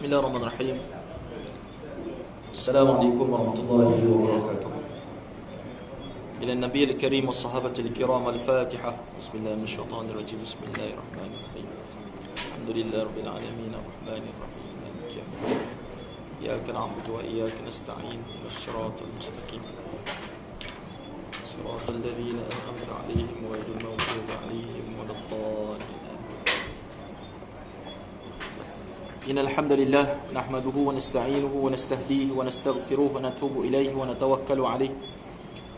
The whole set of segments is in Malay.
Bismillahirrahmanirrahim. Assalamualaikum warahmatullahi wabarakatuh. Ila Nabi al-Karim wa sahabati al-kiram al-Fatiha. Bismillahirrahmanirrahim. Bismillahirrahmanirrahim. Alhamdulillahi rabbil alamin arrahmanir rahim maliki yawmiddin. Iyyaka na'budu wa iyyaka nasta'in. Ihdinas siratal mustaqim. Siratal ladzina an'amta 'alaihim ghairil maghdubi 'alaihim waladdallin. Innal hamdalillah nahmaduhu wa nasta'inuhu wa nastahdihi wa nastaghfiruhu wa natubu ilayhi wa natawakkalu alayhi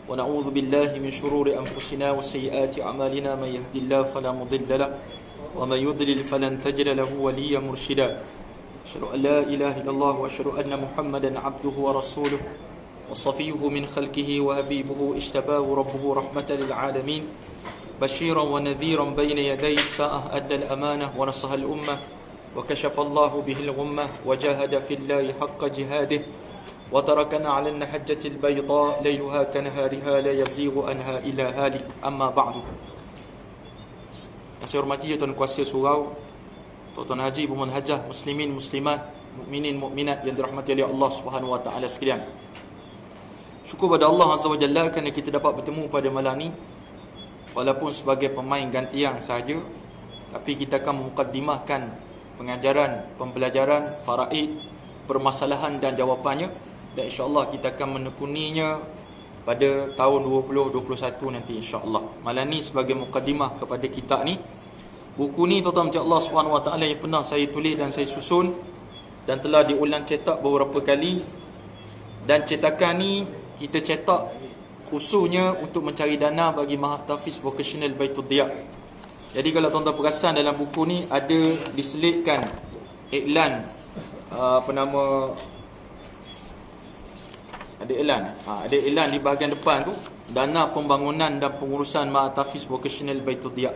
wa na'udzu billahi min shururi anfusina wa sayyiati a'malina man yahdihillahu fala mudilla lahu wa man yudlil falan tajida lahu waliyyan murshida. Asyhadu an la ilaha illallah wa asyhadu anna Muhammadan 'abduhu wa rasuluhu wa safiyyuhu min khalqihi wa habibuhu ishtabahu rabbuhu rahmatan lil 'alamin bashiran wa nadhiran bayna yaday as-sa'ah adda al-amanah wa nasaha al-ummah وكشف الله به الغمة وجاهد في الله حق جهاده وتركنا على النحجة البيضاء ليلها كنهارها لا يزيغ عنها إلا هالك. أما بعد. Yang saya hormati Tuan Kuasa Surau, Tuan Haji Pemohon Hajah, muslimin, muslimat, mukminin, mukminat yang dirahmati oleh Allah Subhanahu wa taala sekalian. Syukur pada Allah Azza wa Jalla kerana kita dapat bertemu pada malam ni, walaupun sebagai pemain gantian sahaja, tapi kita akan mukaddimahkan pengajaran, pembelajaran faraid, permasalahan dan jawapannya, dan insya-Allah kita akan menekuninya pada tahun 2021 nanti insya-Allah. Malam ni sebagai mukadimah kepada kita ni, buku ni tuan-tuan Allah Subhanahu wa taala yang pernah saya tulis dan saya susun dan telah diulang cetak beberapa kali, dan cetakan ni kita cetak khususnya untuk mencari dana bagi Mahat Tahfiz Vocational Baitul Diya. Jadi kalau tuan-tuan perasan dalam buku ni ada diselitkan iklan ada iklan di bahagian depan tu, dana pembangunan dan pengurusan Mahat Tahfiz Vocational Baitul Diya.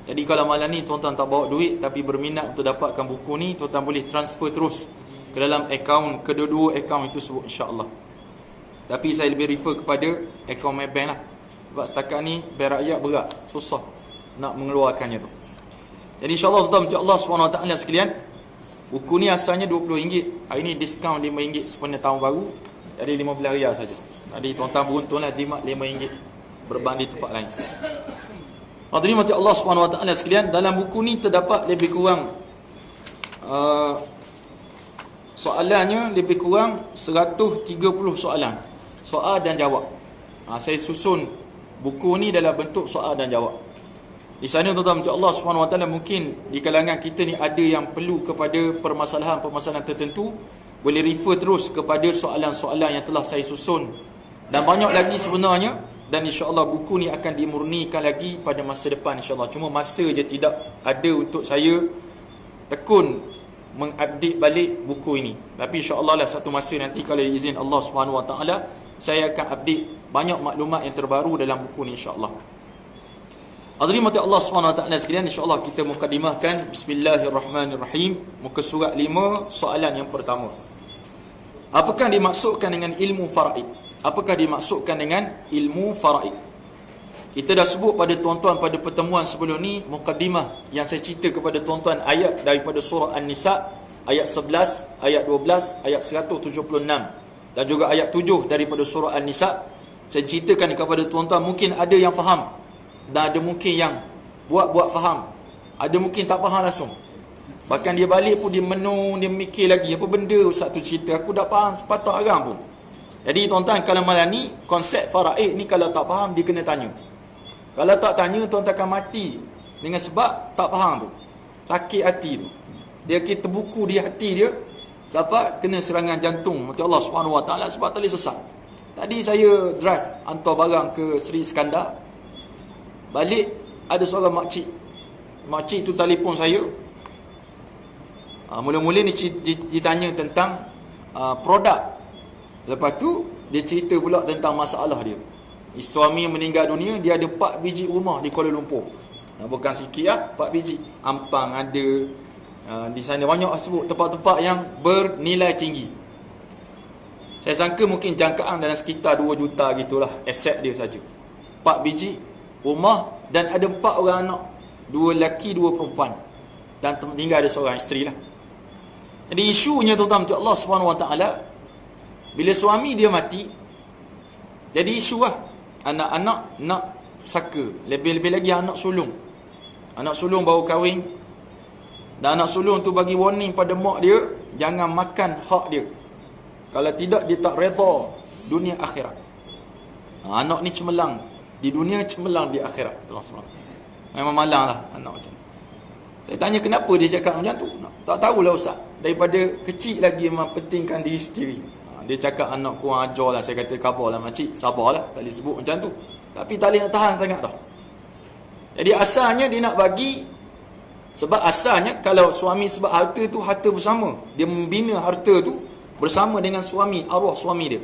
Jadi kalau malam ni tuan-tuan tak bawa duit tapi berminat untuk dapatkan buku ni, tuan-tuan boleh transfer terus ke dalam akaun, kedua-dua akaun itu sebut insya-Allah. Tapi saya lebih refer kepada akaun Maybank lah. Sebab setakat ni Bank Rakyat berat, susah nak mengeluarkannya tu. Jadi insya-Allah tuan-tuan Allah SWT sekalian, buku ni asalnya RM20. Hari ni diskaun RM5 sempena tahun baru, jadi RM15 saja. Jadi tuan-tuan beruntunglah jimat RM5 berbanding tempat lain. Hadirin mati Allah SWT sekalian, dalam buku ni terdapat lebih kurang soalannya lebih kurang 130 soalan, soal dan jawab. Saya susun buku ni dalam bentuk soal dan jawab. Di sana tuan-tuan Allah SWT, mungkin di kalangan kita ni ada yang perlu kepada permasalahan-permasalahan tertentu, boleh refer terus kepada soalan-soalan yang telah saya susun, dan banyak lagi sebenarnya. Dan insya-Allah buku ni akan dimurnikan lagi pada masa depan insya-Allah. Cuma masa je tidak ada untuk saya tekun mengupdate balik buku ini. Tapi insya-Allah lah satu masa nanti kalau diizin Allah SWT, saya akan update banyak maklumat yang terbaru dalam buku ni insya-Allah. Hadirin mati Allah SWT sekalian, insya-Allah kita mukadimahkan. Bismillahirrahmanirrahim. Muka surat 5, soalan yang pertama. Apakah dimaksudkan dengan ilmu faraid? Apakah dimaksudkan dengan ilmu faraid? Kita dah sebut pada tuan-tuan pada pertemuan sebelum ni, mukadimah yang saya cerita kepada tuan-tuan ayat daripada surah An-Nisa, ayat 11, ayat 12, ayat 176, dan juga ayat 7 daripada surah An-Nisa. Saya ceritakan kepada tuan-tuan, mungkin ada yang faham dan ada mungkin yang buat faham, ada mungkin tak faham langsung. Bahkan dia balik pun dia menung, dia mikir lagi, apa benda ustaz tu cerita, aku dah faham sepatah arang pun. Jadi tuan-tuan, kalau malam ni konsep faraid ni kalau tak faham dia kena tanya. Kalau tak tanya, tuan-tuan akan mati dengan sebab tak faham tu, sakit hati tu, dia kita terbuku di hati dia, sebab kena serangan jantung mati Allah SWT, sebab tadi sesat. Tadi saya drive hantar barang ke Seri Iskandar, balik ada seorang makcik tu telefon saya. Mula-mula ni ditanya tentang produk. Lepas tu dia cerita pula tentang masalah dia. Suami meninggal dunia, dia ada 4 biji rumah di Kuala Lumpur. Bukan sikit lah, 4 biji. Ampang ada, di sana banyak sebut tempat-tempat yang bernilai tinggi. Saya sangka mungkin jangkaan dalam sekitar 2 juta gitulah aset dia saja. 4 biji rumah, dan ada 4 orang anak, 2 lelaki 2 perempuan, dan tinggal ada seorang isteri lah. Jadi isunya tuan-tuan Allah Subhanahu Wa Taala, bila suami dia mati, jadi isu lah. Anak-anak nak saka, lebih-lebih lagi anak sulung. Anak sulung baru kahwin, dan anak sulung tu bagi warning pada mak dia, jangan makan hak dia. Kalau tidak, dia tak redha dunia akhirat. Anak ni cemerlang di dunia, cemerlang di akhirat. Memang malang lah anak macam ni. Saya tanya kenapa dia cakap macam tu. Tak tahulah ustaz. Daripada kecil lagi memang pentingkan diri sendiri. Dia cakap anak kurang ajar lah. Saya kata khabar lah makcik, sabarlah, tak boleh sebut macam tu. Tapi tak boleh nak tahan sangat dah. Jadi asalnya dia nak bagi, sebab asalnya kalau suami, sebab harta tu harta bersama, dia membina harta tu bersama dengan suami, arwah suami dia.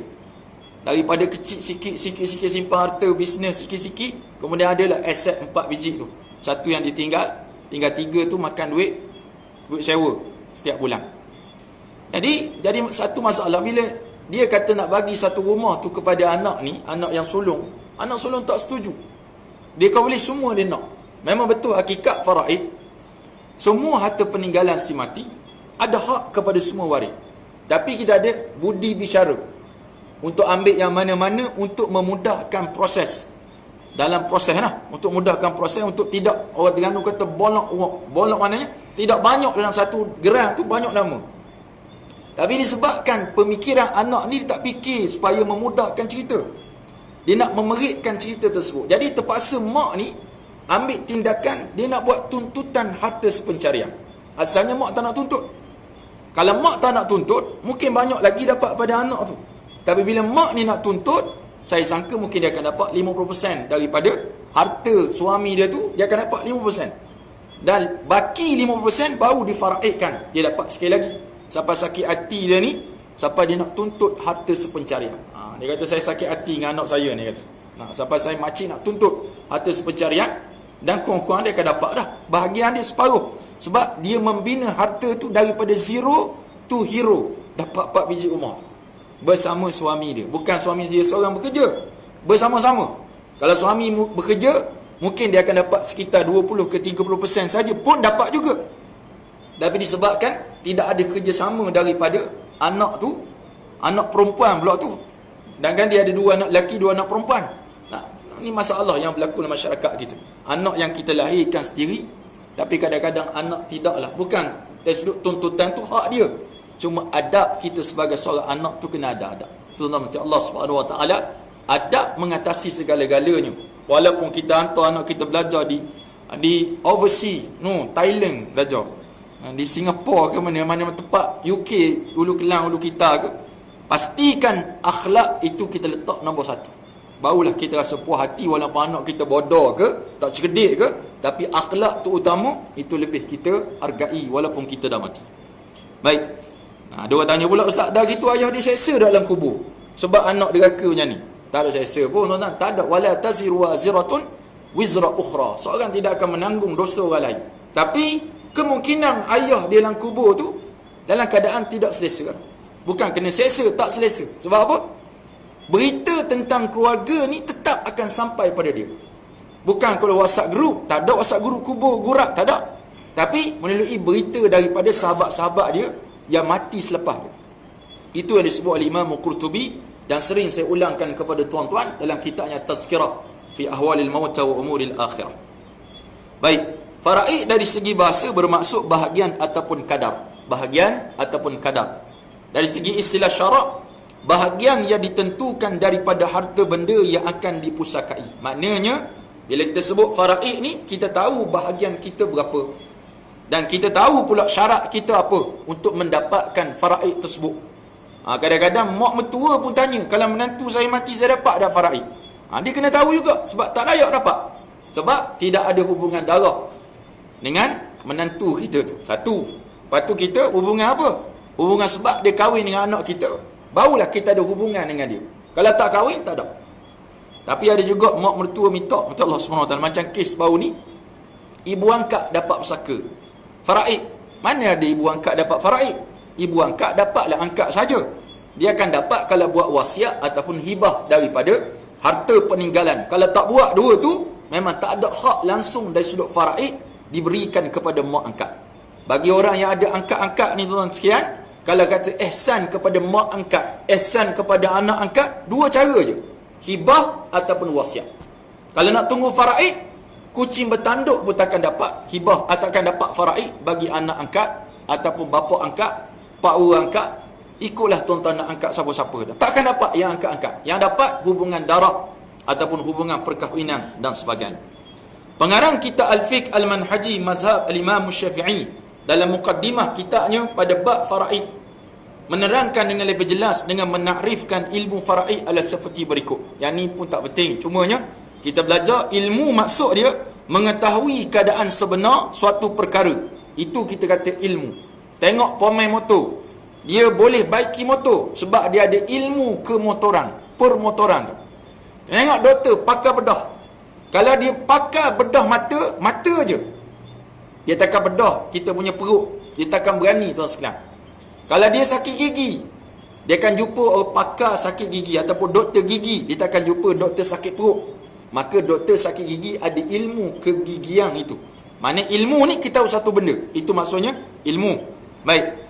Daripada kecil sikit-sikit simpan harta, bisnes sikit-sikit, kemudian adalah aset 4 biji tu. Satu yang ditinggal, tinggal 3 tu makan duit sewa setiap bulan. Jadi satu masalah, bila dia kata nak bagi satu rumah tu kepada anak ni, anak yang sulung, anak sulung tak setuju. Dia kau boleh semua dia nak. Memang betul hakikat faraid, semua harta peninggalan si mati ada hak kepada semua waris. Tapi kita ada budi bicara untuk ambil yang mana-mana untuk memudahkan proses. Dalam proses lah, untuk mudahkan proses, untuk tidak orang Terengganu kata bolok. Bolok maknanya tidak banyak dalam satu geran tu, banyak nama. Tapi disebabkan pemikiran anak ni, dia tak fikir supaya memudahkan cerita, dia nak memeritkan cerita tersebut. Jadi terpaksa mak ni ambil tindakan, dia nak buat tuntutan harta sepencarian. Asalnya mak tak nak tuntut. Kalau mak tak nak tuntut, mungkin banyak lagi dapat pada anak tu. Tapi bila mak ni nak tuntut, saya sangka mungkin dia akan dapat 50% daripada harta suami dia tu, dia akan dapat 50%. Dan baki 50% baru difaraidkan, dia dapat sekali lagi. Sampai sakit hati dia ni, sampai dia nak tuntut harta sepencarian. Dia kata saya sakit hati dengan anak saya ni, kata. Sampai saya makcik nak tuntut harta sepencarian, dan kurang-kurang dia akan dapat dah bahagian dia separuh. Sebab dia membina harta tu daripada zero to hero, dapat 4 biji rumah bersama suami dia. Bukan suami dia seorang bekerja, bersama-sama. Kalau suami bekerja, mungkin dia akan dapat sekitar 20 ke 30% saja pun dapat juga. Tapi disebabkan tidak ada kerjasama daripada anak tu, anak perempuan pula tu, dan kan dia ada 2 anak lelaki, 2 anak perempuan. Ini masalah yang berlaku dalam masyarakat kita. Anak yang kita lahirkan sendiri, tapi kadang-kadang anak tidaklah. Bukan dari sudut tuntutan tu hak dia, cuma adab kita sebagai seorang anak tu kena ada adab. Tuan-tuan Allah Subhanahu Wa Taala, adab mengatasi segala-galanya. Walaupun kita hantar anak kita belajar di overseas, Thailand belajar, di Singapura ke mana tempat, UK, Ulu Kelang, Ulu Kita ke, pastikan akhlak itu kita letak nombor 1. Barulah kita rasa puas hati, walaupun anak kita bodoh ke, tak cerdik ke, tapi akhlak tu utama, itu lebih kita hargai walaupun kita dah mati. Baik. Dia orang tanya pula, ustaz, dah gitu ayah dia seksa dalam kubur sebab anak deraka macam ni. Tak ada seksa pun, tuan-tuan. Tak ada. Wala taziru waziratun wizra ukhra. Seorang tidak akan menanggung dosa orang lain. Tapi kemungkinan ayah dia dalam kubur tu dalam keadaan tidak selesa. Bukan kena seksa, tak selesa. Sebab apa? Berita tentang keluarga ni tetap akan sampai pada dia. Bukan kalau WhatsApp group, tak ada WhatsApp group kubur gurak, tak ada. Tapi melalui berita daripada sahabat-sahabat dia yang mati selepas dia. Itu yang disebut oleh Imam Qurtubi, dan sering saya ulangkan kepada tuan-tuan dalam kitabnya Tazkirah fi Ahwalil Maut wa Umuril Akhirah. Baik, faraid dari segi bahasa bermaksud bahagian ataupun kadar. Bahagian ataupun kadar. Dari segi istilah syarak, bahagian yang ditentukan daripada harta benda yang akan dipusakai. Maknanya bila kita sebut faraid ni, kita tahu bahagian kita berapa, dan kita tahu pula syarat kita apa untuk mendapatkan faraid tersebut. Kadang-kadang mak mertua pun tanya, kalau menantu saya mati, saya dapat dah faraid? Dia kena tahu juga, sebab tak layak dapat. Sebab tidak ada hubungan darah dengan menantu kita tu. Satu. Lepas tu kita hubungan apa? Hubungan sebab dia kahwin dengan anak kita, barulah kita ada hubungan dengan dia. Kalau tak kahwin, tak ada. Tapi ada juga mak mertua minta Allah SWT. Macam kes baru ni, ibu angkat dapat pusaka faraid. Mana ada ibu angkat dapat faraid? Ibu angkat dapatlah angkat saja. Dia akan dapat kalau buat wasiat ataupun hibah daripada harta peninggalan. Kalau tak buat dua tu, memang tak ada hak langsung dari sudut faraid diberikan kepada mak angkat. Bagi orang yang ada angkat-angkat ni tuan sekian, kalau kata ihsan kepada mak angkat, ihsan kepada anak angkat, dua cara je. Hibah ataupun wasiat. Kalau nak tunggu faraid, kucing bertanduk pun takkan dapat hibah atau takkan dapat faraid bagi anak angkat ataupun bapa angkat, pak ura angkat. Ikutlah tuan-tuan nak angkat siapa-siapa dah. Takkan dapat yang angkat-angkat. Yang dapat hubungan darah ataupun hubungan perkahwinan dan sebagainya. Pengarang kitab Al-Fiqh Al-Manhaji Mazhab Al-Imam Syafi'i dalam mukaddimah kitabnya pada bab faraid menerangkan dengan lebih jelas dengan menakrifkan ilmu faraid adalah seperti berikut. Yang ni pun tak penting, cumanya kita belajar ilmu, maksud dia mengetahui keadaan sebenar suatu perkara. Itu kita kata ilmu. Tengok pemain motor, dia boleh baiki motor sebab dia ada ilmu kemotoran, permotoran tu. Tengok doktor pakar bedah, kalau dia pakar bedah mata je, dia takkan bedah kita punya perut, dia takkan berani tuan sekalian. Kalau dia sakit gigi, dia akan jumpa orang pakar sakit gigi ataupun doktor gigi, dia takkan jumpa doktor sakit perut. Maka doktor sakit gigi ada ilmu kegigian itu. Maknanya ilmu ni kita tahu satu benda, itu maksudnya ilmu. Baik.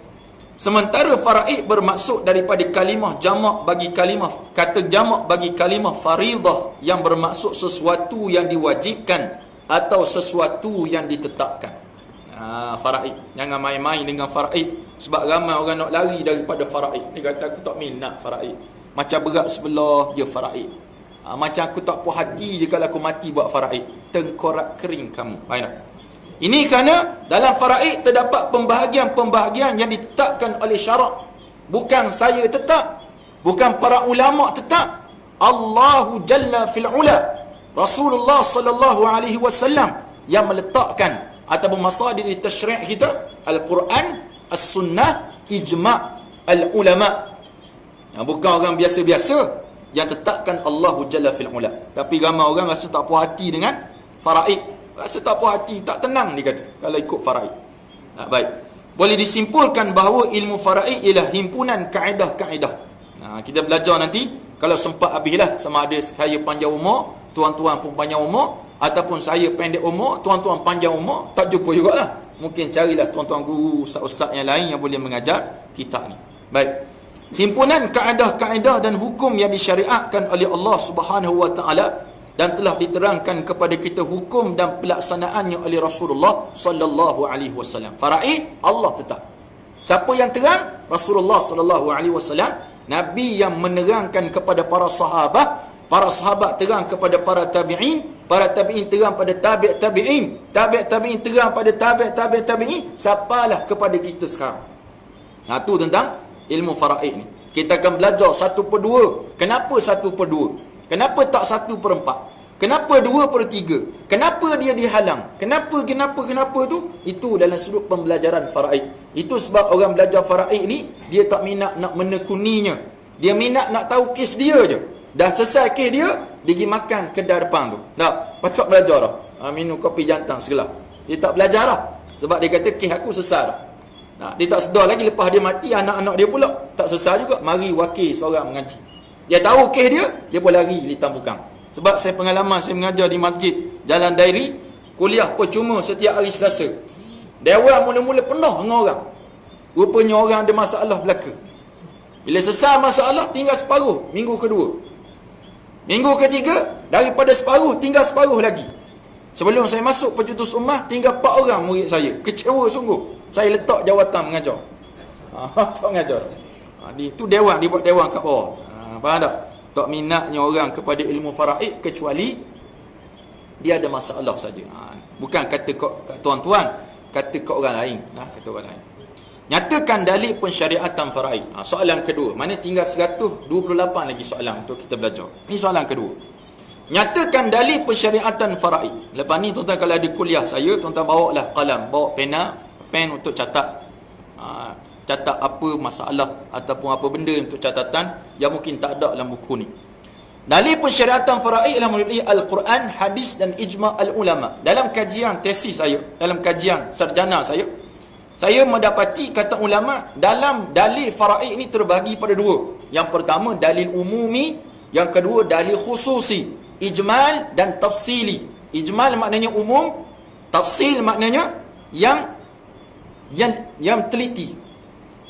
Sementara faraid bermaksud daripada kalimah jamak bagi kalimah, kata jamak bagi kalimah faridah yang bermaksud sesuatu yang diwajibkan atau sesuatu yang ditetapkan. Faraid. Jangan main-main dengan faraid. Sebab ramai orang nak lari daripada faraid. Dia kata aku tak minat faraid. Macam berat sebelah je faraid. Macam aku tak puas hati je kalau aku mati buat faraid. Tengkorak kering kamu. Baiklah. Ini kerana dalam faraid terdapat pembahagian-pembahagian yang ditetapkan oleh syarak. Bukan saya tetap, bukan para ulama tetap. Allahu Jalla fil Ula, Rasulullah sallallahu alaihi wasallam yang meletakkan ataupun masadir tasyri' kita Al-Quran, As-Sunnah, Ijma' Al-Ulama. Bukan orang biasa-biasa yang tetapkan Allahu Jalla fil Ula. Tapi ramai orang rasa tak puas hati dengan faraid. Rasa tak puas hati, tak tenang dia kata kalau ikut faraid. Baik. Boleh disimpulkan bahawa ilmu faraid ialah himpunan kaedah-kaedah. Kita belajar nanti, kalau sempat habislah, sama ada saya panjang umur, tuan-tuan pun panjang umur, ataupun saya pendek umur, tuan-tuan panjang umur, tak jumpa jugalah. Mungkin carilah tuan-tuan guru, ustaz-ustaz yang lain yang boleh mengajar kitab ni. Baik. Himpunan kaedah-kaedah dan hukum yang disyariatkan oleh Allah Subhanahu wa taala dan telah diterangkan kepada kita hukum dan pelaksanaannya oleh Rasulullah sallallahu alaihi wasallam. Faraid Allah tetap. Siapa yang terang? Rasulullah sallallahu alaihi wasallam, nabi yang menerangkan kepada para sahabat terang kepada para tabi'in terang pada tabi' tabi'in terang pada tabi' tabi'in, sampalah kepada kita sekarang. Itu tentang ilmu faraid ni. Kita akan belajar 1/2. Kenapa 1/2? Kenapa tak 1/4? Kenapa 2/3? Kenapa dia dihalang? Kenapa tu? Itu dalam sudut pembelajaran faraid. Itu sebab orang belajar faraid ni, dia tak minat nak menekuninya. Dia minat nak tahu kes dia je. Dah selesai kes dia, dia pergi makan kedai depan tu. Dah, patut belajar dah. Minum kopi jantan segala. Dia tak belajar dah. Sebab dia kata kes aku selesai dah. Dia tak sedar lagi lepas dia mati, anak-anak dia pula tak selesai juga. Mari wakil seorang mengaji. Dia tahu kes dia pun lari litang bukang. Sebab saya pengalaman, saya mengajar di masjid Jalan Dairi, kuliah percuma setiap hari Selasa. Dewan mula-mula penuh dengan orang. Rupanya orang ada masalah belaka. Bila selesai masalah, tinggal separuh minggu kedua. Minggu ketiga, daripada separuh, tinggal separuh lagi. Sebelum saya masuk pencetus ummah, tinggal 4 orang murid saya. Kecewa sungguh. Saya letak jawatan mengajar. Tak mengajar. Itu dewan, dia buat dewan kat bawah. Faham tak? Tak minatnya orang kepada ilmu faraid kecuali dia ada masalah saja. Bukan kata kat tuan-tuan, kata kat orang lain. Kata orang lain. Nyatakan dalil pensyariatan faraid. Soalan kedua. Mana tinggal 128 lagi soalan untuk kita belajar. Ini soalan kedua. Nyatakan dalil pensyariatan faraid. Lepas ni tuan-tuan kalau ada kuliah saya, tuan-tuan bawa lah qalam, bawa pen untuk catat. Catat apa masalah ataupun apa benda untuk catatan yang mungkin tak ada dalam buku ni. Dalil pensyariatan faraid ialah melalui Al-Quran, hadis dan ijma' al-ulama. Dalam kajian tesis saya, dalam kajian sarjana saya mendapati kata ulama dalam dalil faraid ini terbagi pada 2. Yang pertama dalil umumi, yang kedua dalil khususi, ijmal dan tafsili. Ijmal maknanya umum, tafsil maknanya yang yang teliti.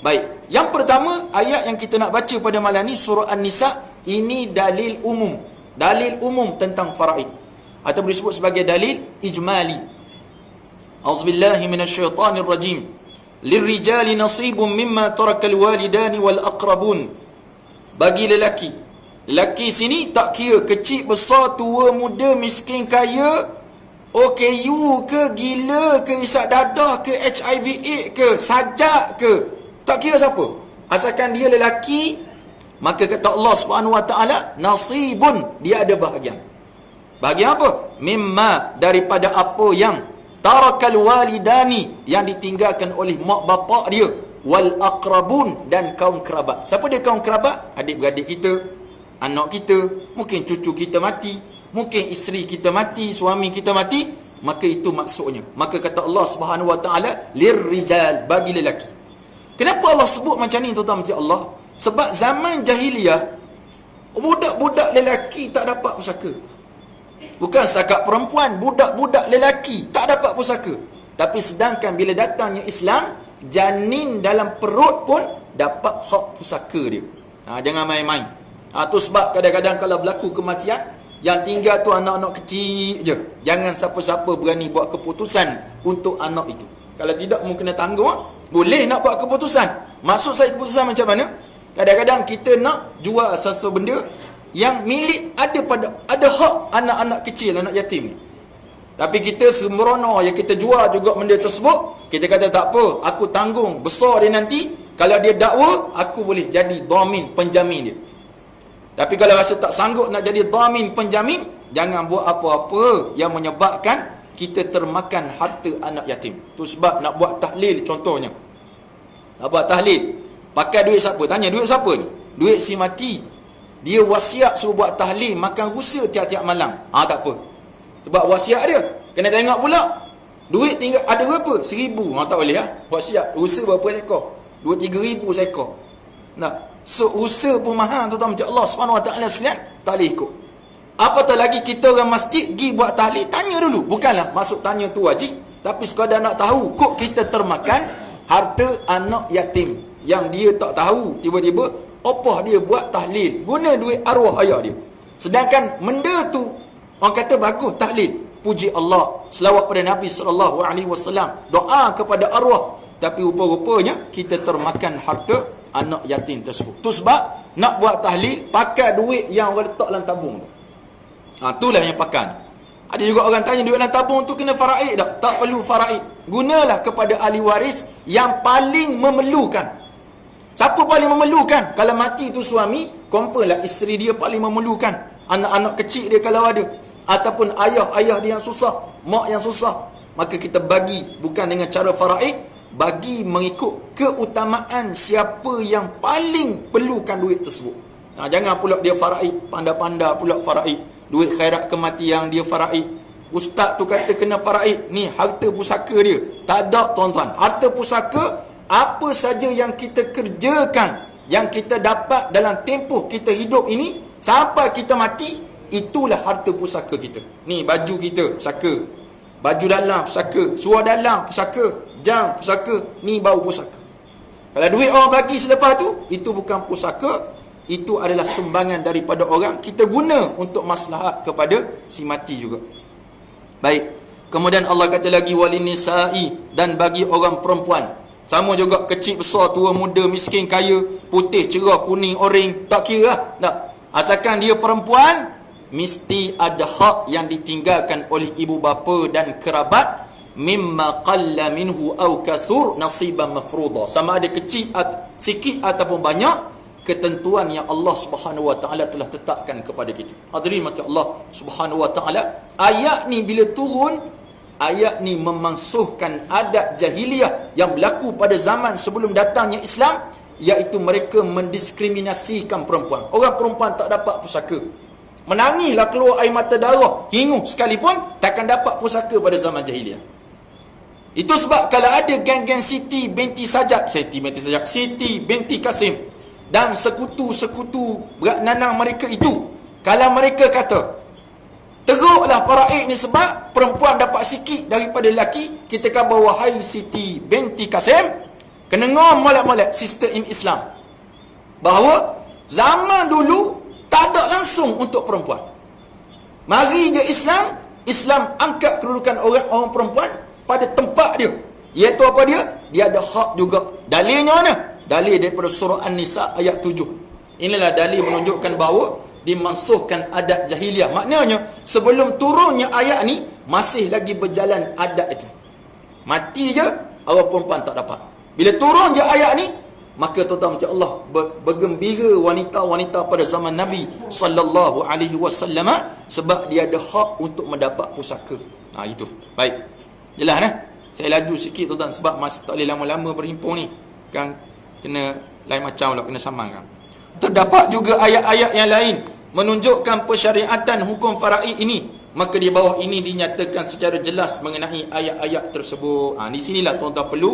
Baik, yang pertama ayat yang kita nak baca pada malam ni surah An-Nisa, ini dalil umum. Dalil umum tentang faraid atau disebut sebagai dalil ijmali. Auzubillahi minasyaitanir rajim. Lirrijali nasibun mimma tarakal walidani wal aqrabun. Bagi lelaki. Lelaki sini tak kira kecil, besar, tua, muda, miskin, kaya, OKU ke, gila ke, isak dadah ke, HIV/AIDS ke, sajak ke, tak kira siapa, asalkan dia lelaki, maka kata Allah Subhanahu wa taala, nasibun, dia ada bahagian. Bahagian apa? Mimma, daripada apa yang tarakal walidani, yang ditinggalkan oleh mak bapak dia, wal aqrabun, dan kaum kerabat. Siapa dia kaum kerabat? Adik-beradik kita, anak kita, mungkin cucu kita mati, mungkin isteri kita mati, suami kita mati, maka itu maksudnya. Maka kata Allah Subhanahu wa taala, lirrijal, bagi lelaki. Kenapa Allah sebut macam ni, tuan-tuan dan Allah? Sebab zaman jahiliah, budak-budak lelaki tak dapat pusaka. Bukan setakat perempuan, budak-budak lelaki tak dapat pusaka. Tapi sedangkan bila datangnya Islam, janin dalam perut pun dapat hak pusaka dia. Jangan main-main. Tu sebab kadang-kadang kalau berlaku kematian, yang tinggal tu anak-anak kecil je. Jangan siapa-siapa berani buat keputusan untuk anak itu. Kalau tidak, mungkin kena tanggung. Boleh nak buat keputusan. Maksud saya keputusan macam mana? Kadang-kadang kita nak jual sesuatu benda yang milik ada hak anak-anak kecil, anak yatim ni. Tapi kita sembrono yang kita jual juga benda tersebut, kita kata tak apa, aku tanggung besar dia nanti, kalau dia dakwa, aku boleh jadi dhamin, penjamin dia. Tapi kalau rasa tak sanggup nak jadi dhamin, penjamin, jangan buat apa-apa yang menyebabkan kita termakan harta anak yatim. Tu sebab nak buat tahlil contohnya. Nak buat tahlil, pakai duit siapa? Tanya, duit siapa ni? Duit si mati. Dia wasiat suruh buat tahlil, makan rusa tiap-tiap malam. Tak apa. Sebab wasiat dia. Kena tengok pula, duit tinggal ada berapa? 1,000. Tak boleh wasiat. Rusa berapa ekor? 2-3 ribu seekor. So rusa pun mahal, tuan-tuan macam Allah Subhanahu wa taala sekalian, tak boleh ikut. Apatah lagi kita orang masjid pergi buat tahlil, tanya dulu. Bukanlah maksud tanya tu wajib, tapi sekadar nak tahu, kok kita termakan harta anak yatim yang dia tak tahu, tiba-tiba opah dia buat tahlil, guna duit arwah ayah dia. Sedangkan benda tu orang kata bagus tahlil, puji Allah, selawat pada Nabi SAW, doa kepada arwah, tapi rupa-rupanya kita termakan harta anak yatim tersebut. Tu sebab nak buat tahlil, pakai duit yang orang letak dalam tabung tu. Itulah yang pakai. Ada juga orang tanya, duit dalam tabung tu kena faraid tak? Tak perlu faraid. Gunalah kepada ahli waris yang paling memerlukan. Siapa paling memerlukan? Kalau mati tu suami, confirm lah isteri dia paling memerlukan. Anak-anak kecil dia kalau ada, ataupun ayah dia yang susah, mak yang susah, maka kita bagi bukan dengan cara faraid, bagi mengikut keutamaan siapa yang paling perlukan duit tersebut. Jangan pula dia faraid, pandai-pandai pula faraid, duit khairat kematian dia faraid. Ustaz tu kata kena faraid, ni harta pusaka dia. Tak ada, tuan-tuan. Harta pusaka, apa saja yang kita kerjakan, yang kita dapat dalam tempoh kita hidup ini sampai kita mati, itulah harta pusaka kita. Ni baju kita pusaka, baju dalam pusaka, suara dalam pusaka, jam pusaka, ni bau pusaka. Kalau duit orang bagi selepas tu, itu bukan pusaka, itu adalah sumbangan daripada orang, kita guna untuk maslahat kepada si mati juga. Baik, kemudian Allah kata lagi, walinisai, dan bagi orang perempuan. Sama juga, kecil, besar, tua, muda, miskin, kaya, putih, cerah, kuning, oranye, tak kira tak. Asalkan dia perempuan, mesti ada hak yang ditinggalkan oleh ibu bapa dan kerabat, mimma qalla minhu aw kasur nasiban mafruḍa. Sama ada kecil sikit ataupun banyak, ketentuan yang Allah Subhanahu wa taala telah tetapkan kepada kita. Hadirin mati Allah Subhanahu wa taala, ayat ni bila turun, ayat ni memansuhkan adat jahiliah yang berlaku pada zaman sebelum datangnya Islam, iaitu mereka mendiskriminasikan perempuan. Orang perempuan tak dapat pusaka. Menangislah keluar air mata darah, hingu sekalipun takkan dapat pusaka pada zaman jahiliah. Itu sebab kalau ada geng-geng Siti binti Sajjad, Siti binti Kasim dan sekutu-sekutu berat nanang mereka itu, kalau mereka kata Teruklah faraid ni sebab perempuan dapat sikit daripada lelaki. Kita kata wahai Siti binti Kasim, kena ngom molek-molek sister in Islam, bahawa zaman dulu tak ada langsung untuk perempuan. Mari je Islam angkat kedudukan orang perempuan pada tempat dia, iaitu apa dia? Dia ada hak juga. Dalilnya mana? Dalil daripada surah An-Nisa ayat 7. Inilah dalil menunjukkan bahawa dimansuhkan adat jahiliah. Maknanya sebelum turunnya ayat ni masih lagi berjalan adat itu. Mati je orang perempuan tak dapat. Bila turun je ayat ni, maka tuan-tuan Allah bergembira wanita-wanita pada zaman Nabi sallallahu alaihi wasallam sebab dia ada hak untuk mendapat pusaka. Itu. Baik. Jelas dah. Saya laju sikit tuan-tuan sebab masa tak boleh lama-lama berhimpun ni. Kan kena lain macam lah, kena sambang kan. Terdapat juga ayat-ayat yang lain menunjukkan persyariatan hukum faraid ini. Maka di bawah ini dinyatakan secara jelas mengenai ayat-ayat tersebut. Di sinilah tuan-tuan perlu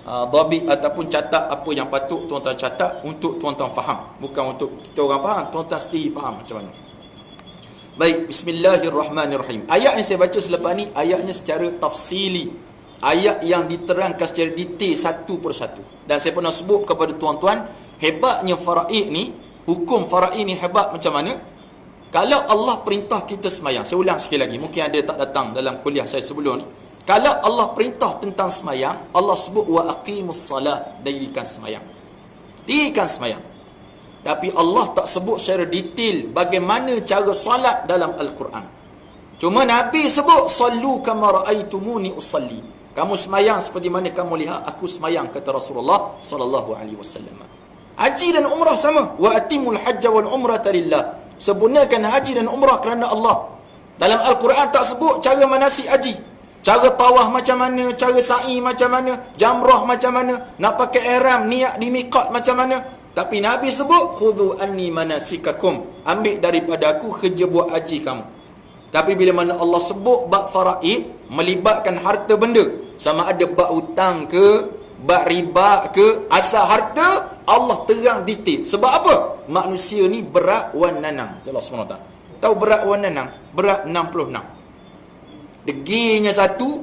dhabit ataupun catat apa yang patut tuan-tuan catat untuk tuan-tuan faham. Bukan untuk kita orang faham, tuan-tuan sendiri faham macam mana. Baik, bismillahirrahmanirrahim. Ayat yang saya baca selepas ni ayatnya secara tafsili, ayat yang diterangkan secara detail satu persatu. Dan saya pernah sebut kepada tuan-tuan, hebatnya faraid ni, hukum faraid ni hebat macam mana. Kalau Allah perintah kita semayang, saya ulang sekali lagi, mungkin ada tak datang dalam kuliah saya sebelum ni. Kalau Allah perintah tentang semayang, Allah sebut wa aqimus salat, dirikan semayang. Dirikan semayang. Tapi Allah tak sebut secara detail bagaimana cara solat dalam Al-Quran. Cuma Nabi sebut sallu kama raaitumuni usalli. Kamu semayang seperti mana kamu lihat aku semayang, kata Rasulullah sallallahu alaihi wasallam. Haji dan umrah sama. Wa atimul hajja wal umrata lillah. Sempurnakan haji dan umrah kerana Allah. Dalam Al-Quran tak sebut cara manasik haji, cara tawaf macam mana, cara sa'i macam mana, jamrah macam mana, nak pakai ihram, niat di miqat macam mana. Tapi Nabi sebut khudhu anni manasikakum, ambil daripada aku kerja buat haji kamu. Tapi bila mana Allah sebut bab faraid, melibatkan harta benda, sama ada bab hutang ke, bab riba ke, asal harta, Allah terang detail. Sebab apa? Manusia ni berat wan nanang. Allah SWT tahu berat wan nanang, berat 66. Deginya satu.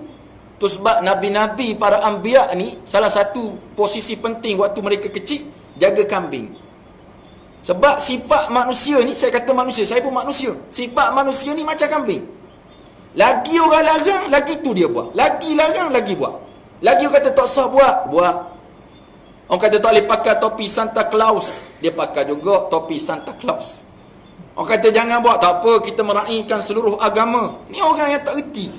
Tu sebab Nabi-Nabi para anbiya ni, salah satu posisi penting waktu mereka kecil, jaga kambing. Sebab sifat manusia ni, saya kata manusia, saya pun manusia, sifat manusia ni macam kambing. Lagi orang larang, lagi tu dia buat. Lagi larang, lagi buat. Lagi orang kata tak sah buat, buat. Orang kata tak boleh pakai topi Santa Claus, dia pakai juga topi Santa Claus. Orang kata jangan buat, tak apa, kita meraihkan seluruh agama. Ni orang yang tak reti.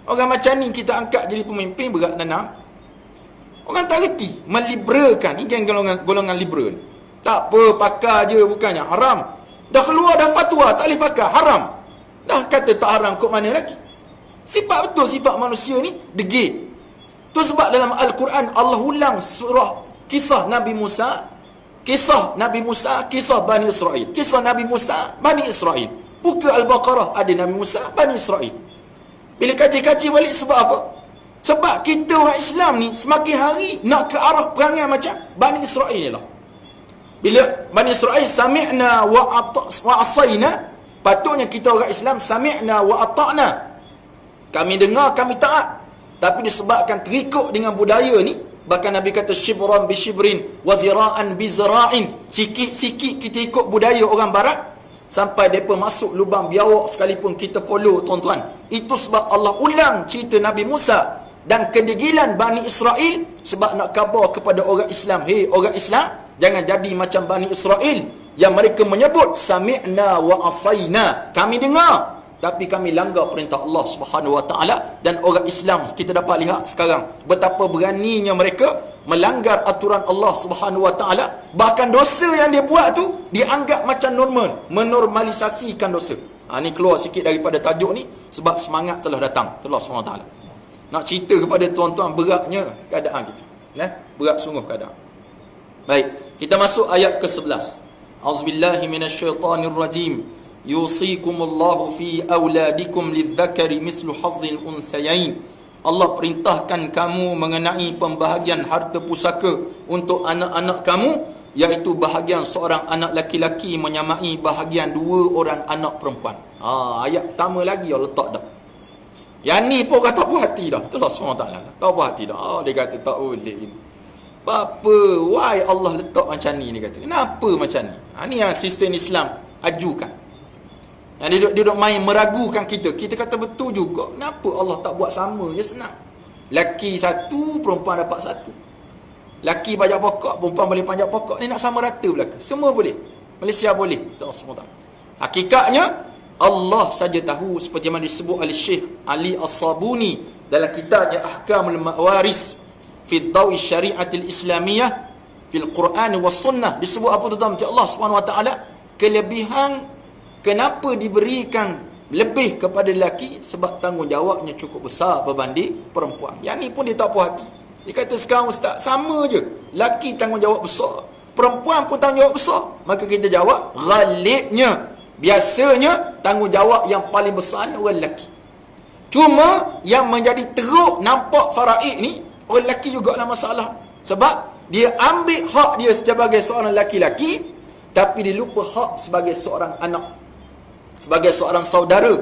Orang macam ni kita angkat jadi pemimpin, berat nanam. Orang tak reti, meliberalkan. Ini kan golongan liberal. Tak apa, pakai je, bukannya haram. Dah keluar dah fatwa, tak boleh pakai, haram. Dah kata tak haram, kok mana lagi? Sifat betul, sifat manusia ni degil. Tu sebab dalam Al-Quran Allah ulang surah kisah Nabi Musa, kisah Bani Israel, kisah Nabi Musa, Bani Israel. Buka Al-Baqarah ada Nabi Musa, Bani Israel. Bila kaji-kaji balik sebab apa? Sebab kita orang Islam ni semakin hari nak ke arah perangai macam Bani Israel ni lah. Bila Bani Israel sami'na wa asayna, patutnya kita orang Islam sami'na wa ata'na, kami dengar, kami taat. Tapi disebabkan terikut dengan budaya ni, bahkan Nabi kata shibran bi shibrin wa zira'an bi zira'in, sikit-sikit kita ikut budaya orang barat sampai mereka masuk lubang biawak sekalipun kita follow, tuan-tuan. Itu sebab Allah ulang cerita Nabi Musa dan kedegilan Bani Israel, sebab nak khabar kepada orang Islam, hei orang Islam, jangan jadi macam Bani Israel yang mereka menyebut sami'na wa asayna, kami dengar tapi kami langgar perintah Allah Subhanahu Wa Taala. Dan orang Islam kita dapat lihat sekarang betapa beraninya mereka melanggar aturan Allah Subhanahu Wa Taala. Bahkan dosa yang dia buat tu dianggap macam normal, menormalisasikan dosa. Ni keluar sikit daripada tajuk ni sebab semangat telah datang Allah Subhanahu Wa Taala. Nak cerita kepada tuan-tuan beratnya keadaan kita, berat sungguh keadaan. Baik, kita masuk ayat ke-11. Auzubillahi minasyaitonirrajim. Yusikumullahu fi auladikum lidzakari mislu hazzil unsayain. Allah perintahkan kamu mengenai pembahagian harta pusaka untuk anak-anak kamu, iaitu bahagian seorang anak laki-laki menyamai bahagian dua orang anak perempuan. Ayat pertama lagi Allah letak dah. Yang ni pun kata puas hati dah. Allah SWT tak puas hati dah. Dia kata tak boleh ini. Apa? Why Allah letak macam ni? Dia kata. Kenapa macam ni? Ni yang sistem Islam ajukan. Yang dia duduk main meragukan kita. Kita kata betul juga. Kenapa Allah tak buat sama je, senang. Laki satu, perempuan dapat satu. Laki panjat pokok, perempuan boleh panjat pokok. Ni nak sama rata belaka. Semua boleh. Malaysia boleh. Allah SWT. Hakikatnya Allah saja tahu, seperti mana disebut oleh Syekh Ali As-Sabuni dalam kitabnya Ahkamul Mawaris fi Dawi Syariatil Islamiyah fil Quran was Sunnah. Disebut apa tuan-tuan? Allah SWT kelebihan kenapa diberikan lebih kepada lelaki, sebab tanggungjawabnya cukup besar berbanding perempuan. Yang ni pun dia tak puas hati. Dia kata sekarang ustaz, sama je. Lelaki tanggungjawab besar, perempuan pun tanggungjawab besar. Maka kita jawab, ghalibnya, biasanya tanggungjawab yang paling besar ni orang lelaki. Cuma yang menjadi teruk nampak faraid ni, orang lelaki juga ada masalah. Sebab dia ambil hak dia sebagai seorang lelaki-lelaki, tapi dia lupa hak sebagai seorang anak, sebagai seorang saudara.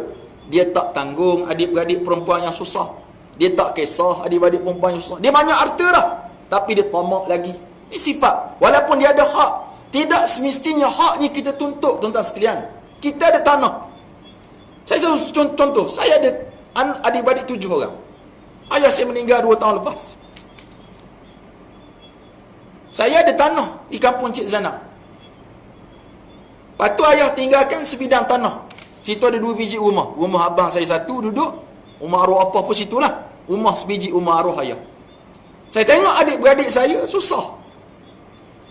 Dia tak tanggung adik-beradik perempuan yang susah. Dia tak kisah adik-beradik perempuan yang susah. Dia banyak harta dah, tapi dia tamak lagi. Ini sifat. Walaupun dia ada hak, tidak semestinya haknya kita tuntut, tuan-tuan sekalian. Kita ada tanah. Saya contoh, saya ada adik-beradik 7 orang. Ayah saya meninggal 2 tahun lepas. Saya ada tanah di kampung Cik Zana. Lepas tu ayah tinggalkan sebidang tanah. Situ ada 2 biji rumah. Rumah abang saya satu duduk, rumah arwah apa pun situlah. Rumah sebiji, rumah arwah ayah. Saya tengok adik-beradik saya susah.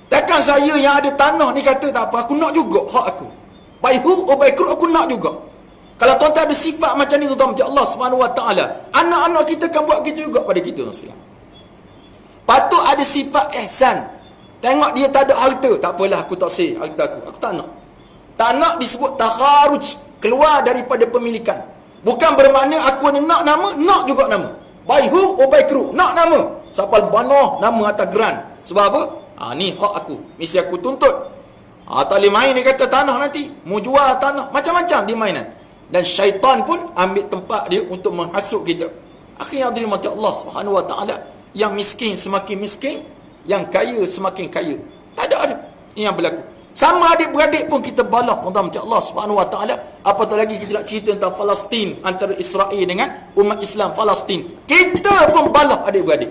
Takkan saya yang ada tanah ni kata tak apa, aku nak juga hak aku. Baik hu, baik kru, aku nak juga. Kalau tuan-tuan ada sifat macam ni, tuan-tuan, Allah SWT, anak-anak kita akan buat gitu juga pada kita, tuan-tuan. Patut ada sifat ihsan. Tengok dia tak ada harta, tak apalah, aku tak say harta aku tak nak. Tak nak disebut takharuj, keluar daripada pemilikan. Bukan bermakna aku ni nak nama, nak juga nama. Baik hu, baik kru, nak nama. Sapal banah nama atas geran. Sebab apa? Ni hak aku, mesti aku tuntut. Tak boleh main, dia kata tanah nanti. Mau jual tanah, macam-macam dia mainan. Dan syaitan pun ambil tempat dia untuk menghasut kita. Akhirnya dirahmati Allah SWT, yang miskin semakin miskin, yang kaya semakin kaya. Tak ada. Ini yang berlaku. Sama adik-beradik pun kita balah, tuan-tuan, Allah SWT. Apatah lagi kita nak cerita tentang Palestin, antara Israel dengan umat Islam Palestin. Kita pun balah adik-beradik.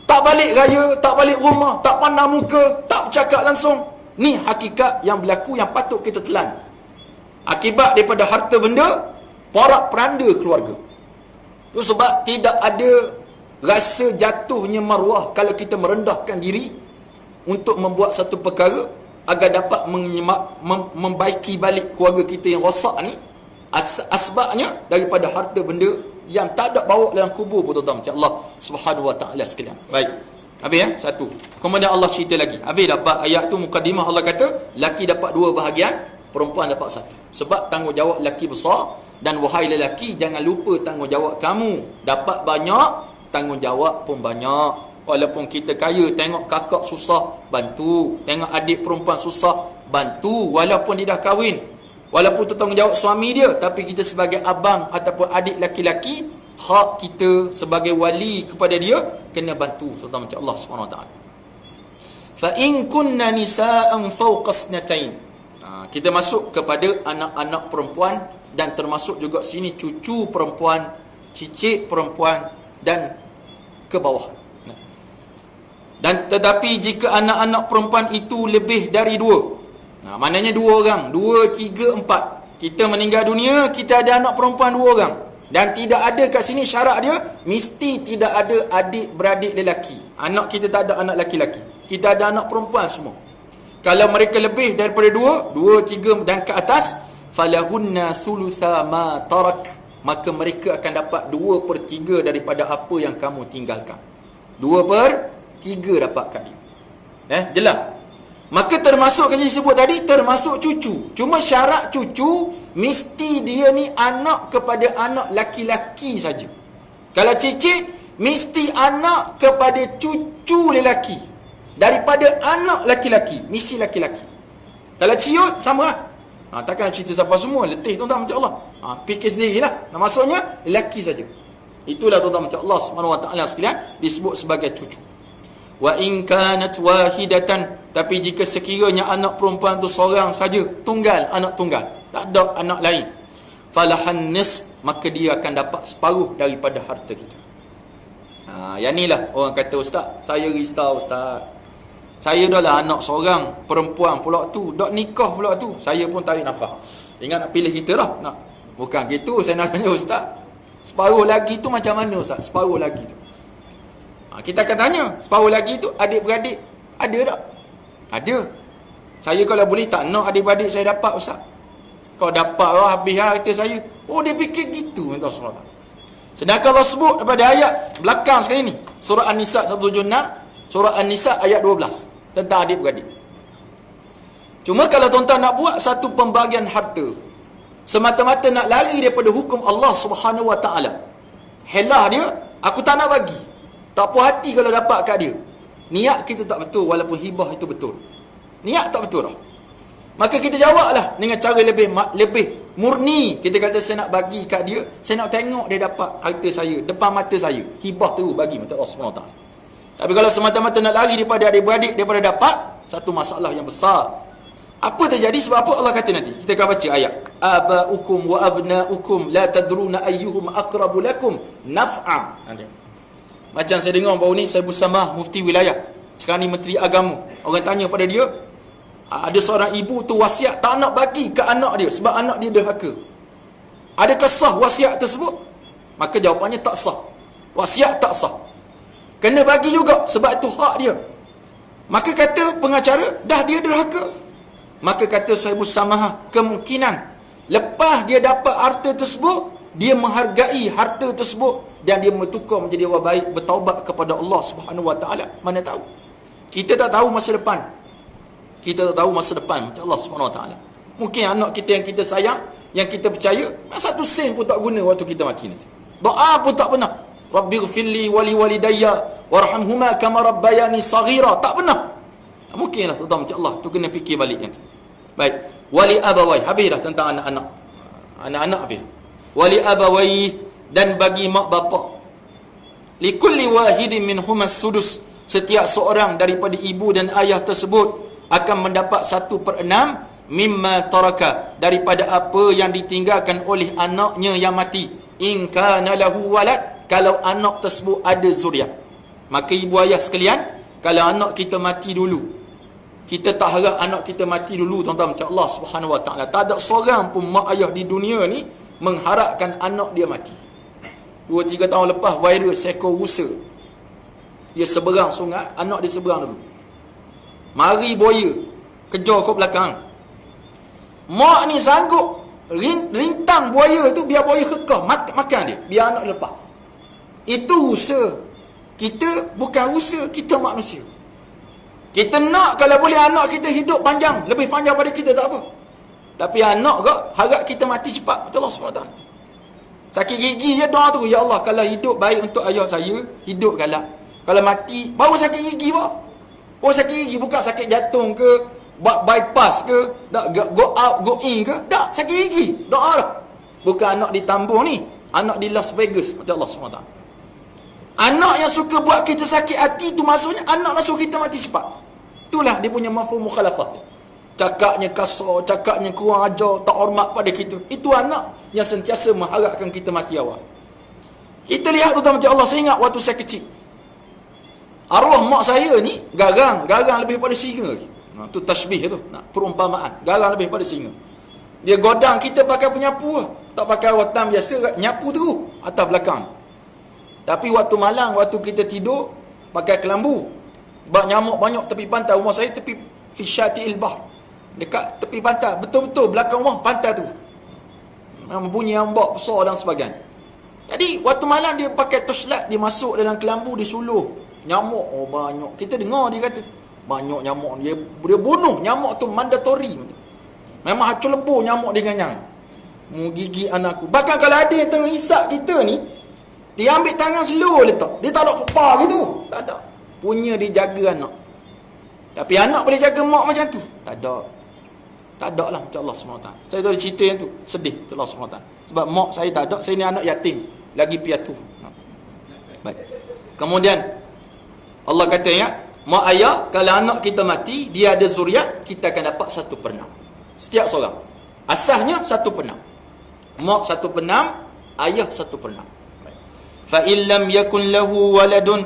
Tak balik raya, tak balik rumah, tak pandang muka, tak bercakap langsung. Ni hakikat yang berlaku, yang patut kita telan. Akibat daripada harta benda, porak peranda keluarga. Itu sebab tidak ada rasa jatuhnya maruah kalau kita merendahkan diri untuk membuat satu perkara agar dapat membaiki balik keluarga kita yang rosak ni. Asbabnya daripada harta benda yang tak ada bawa dalam kubur pun, tuan-tuan, macam Allah Subhanahu Wa Taala sekalian. Baik. Habis ya, satu. Kemudian Allah cerita lagi. Habis dapat ayat tu mukadimah, Allah kata laki dapat 2 bahagian, perempuan dapat 1. Sebab tanggungjawab laki besar, dan wahai lelaki jangan lupa tanggungjawab kamu. Dapat banyak, tanggungjawab pun banyak. Walaupun kita kaya, tengok kakak susah, bantu. Tengok adik perempuan susah, bantu. Walaupun dia dah kahwin, walaupun tu tanggungjawab suami dia, tapi kita sebagai abang ataupun adik laki-laki, hak kita sebagai wali kepada dia kena bantu, tuan-tuan, macam Allah SWT. Fa in kunna nisaan fawqa isnatain. Kita masuk kepada anak-anak perempuan, dan termasuk juga sini cucu perempuan, cicit perempuan, dan ke bawah. Dan tetapi jika anak-anak perempuan itu lebih dari 2, maknanya 2 orang, 2, 3, 4, kita meninggal dunia, kita ada anak perempuan 2 orang. Dan tidak ada kat sini syarat dia, mesti tidak ada adik-beradik lelaki. Anak kita tak ada anak lelaki-lelaki. Kita ada anak perempuan semua. Kalau mereka lebih daripada 2, 3 dan ke atas, falahunna sulutha ma tarak, maka mereka akan dapat 2/3 daripada apa yang kamu tinggalkan. 2/3 dapatkan dia. Jelas? Maka termasuk yang disebut tadi, termasuk cucu. Cuma syarat cucu, mesti dia ni anak kepada anak laki-laki saja. Kalau cicit, mesti anak kepada cucu lelaki daripada anak laki-laki, mesti laki-laki. Kalau ciut, sama lah. Takkan cerita siapa semua, letih tuan-tuan macam Allah. Fikir sendirilah. Maksudnya lelaki saja. Itulah tuan-tuan macam Allah Subhanahu wa taala sekalian disebut sebagai cucu. Wa in kanat wahidatan, tapi jika sekiranya anak perempuan tu seorang saja, tunggal, anak tunggal, tak ada anak lain, falahan nis, maka dia akan dapat separuh daripada harta kita. Yang inilah orang kata, ustaz, saya risau ustaz, saya dah lah anak seorang perempuan pula tu, dak nikah pula tu, saya pun tarik nafas. Ingat nak pilih kita lah, nak. Bukan gitu saya nak tanya ustaz, separuh lagi tu macam mana ustaz? Separuh lagi tu, kita akan tanya, separuh lagi tu adik-beradik ada tak? Ada. Saya kalau boleh tak nak adik-beradik saya dapat ustaz. Kalau dapat lah, habis harta saya. Oh, dia fikir gitu. Sedangkan Allah sebut daripada ayat belakang sekali ni, surah An-Nisa 176, surah An-Nisa ayat 12, tentang adik-beradik. Cuma kalau tuan-tuan nak buat satu pembagian harta semata-mata nak lari daripada hukum Allah Subhanahu wa taala, helah dia, aku tak nak bagi, tak puas hati kalau dapat kat dia, niat kita tak betul, walaupun hibah itu betul, niat tak betul lah. Maka kita jawablah dengan cara lebih murni. Kita kata, saya nak bagi kat dia, saya nak tengok dia dapat harta saya depan mata saya, hibah terus bagi mata Allah SWT. Tapi kalau semata-mata nak lari daripada adik-beradik, daripada dapat, satu masalah yang besar. Apa terjadi? Sebab apa Allah kata nanti? Kita akan baca ayat. Aba'ukum wa abna'ukum la tadruna ayyuhum aqrabu lakum naf'a. Nanti. Macam saya dengar baru ni, saya bersama mufti wilayah, sekarang ni Menteri Agama. Orang tanya pada dia, ada seorang ibu tu wasiat tak nak bagi ke anak dia sebab anak dia derhaka. Adakah sah wasiat tersebut? Maka jawapannya tak sah. Wasiat tak sah. Kena bagi juga sebab itu hak dia. Maka kata pengacara, dah dia derhaka. Maka kata Sahibus Samahah, kemungkinan lepas dia dapat harta tersebut, dia menghargai harta tersebut dan dia bertukar menjadi orang baik, bertaubat kepada Allah Subhanahu wa taala. Mana tahu? Kita tak tahu masa depan. Kita tak tahu masa depan macam Allah Subhanahu wa taala. Mungkin anak kita yang kita sayang, yang kita percaya, satu sen pun tak guna waktu kita mati nanti. Doa pun tak pernah. Rabbighfirli wa li walidayya warhamhuma kama rabbayani saghira. Tak pernah. Mungkinlah tuan-tuan macam Allah. Tu kena fikir balik nanti. Baik. Wali abawai. Habis dah tentang anak-anak. Anak-anak habis. Wali abawai, dan bagi mak bapak. Likulli wahidin minhuma sudus. Setiap seorang daripada ibu dan ayah tersebut akan mendapat 1/6 mimma taraka, daripada apa yang ditinggalkan oleh anaknya yang mati. In kana lahu walad, kalau anak tersebut ada zuriat. Maka ibu ayah sekalian, kalau anak kita mati dulu, kita tak harap anak kita mati dulu tuan-tuan macam Allah Subhanahu wa taala. Tak ada seorang pun mak ayah di dunia ni mengharapkan anak dia mati. 2-3 tahun lepas virus seekor rusa, dia seberang sungai, anak dia seberang dulu. Mari buaya kejar kat belakang. Mak ni sanggup rintang buaya tu biar buaya kekeh makan dia, biar anak lepas. Itu rusa. Kita bukan rusa, kita manusia. Kita nak kalau boleh anak kita hidup panjang, lebih panjang pada kita, tak apa. Tapi anak kak harap kita mati cepat. Betul Allah SWT. Sakit gigi je doa tu, ya Allah, kalau hidup baik untuk ayah saya, hidupkanlah. Kalau mati baru sakit gigi bah. Oh, sakit gigi, bukan sakit jantung ke, bypass ke, tak, go out, go in ke, tak, sakit gigi, doa lah. Bukan anak di Tambun ni, anak di Las Vegas, macam Allah SWT. Anak yang suka buat kita sakit hati tu, maksudnya anak nak suruh kita mati cepat. Itulah dia punya mafhum mukhalafah. Cakapnya kasar, cakapnya kurang ajar, tak hormat pada kita. Itu anak yang sentiasa mengharapkan kita mati awal. Kita lihat tu macam Allah, saya ingat waktu saya kecil, arwah mak saya ni garang lebih pada singa lagi. Tu tashbih tu, perumpamaan. Garang lebih pada singa. Dia godang kita pakai penyapu lah. Tak pakai rotan biasa, nyapu terus atas belakang. Tapi waktu malam, waktu kita tidur, pakai kelambu. Nyamuk banyak tepi pantai. Rumah saya tepi Fisyatil Bahr, dekat tepi pantai. Betul-betul belakang rumah pantai tu. Bunyi ombak besar dan sebagainya. Jadi waktu malam dia pakai torchlight, dia masuk dalam kelambu, dia suluh nyamuk. Oh, banyak. Kita dengar dia kata banyak nyamuk. Dia bunuh nyamuk tu mandatory. Memang hacul lebur nyamuk dia nganyang. Menggigit anakku. Bahkan kalau ada yang tengah isap kita ni, dia ambil tangan slow letak. Dia tak ada kepala gitu. Tak ada. Punya dia jaga anak. Tapi anak boleh jaga mak macam tu? Tak ada. Tak ada lah macam Allah SWT. Saya tahu cerita yang tu, sedih tu Allah SWT. Sebab mak saya tak ada, saya ni anak yatim, lagi piatu. Baik. Kemudian Allah kata ya, mak ayah, kalau anak kita mati, dia ada zuriat, kita akan dapat 1/6. Setiap seorang. Asasnya 1/6. Mak 1/6, ayah 1/6. Fa illam yakun lahu waladun,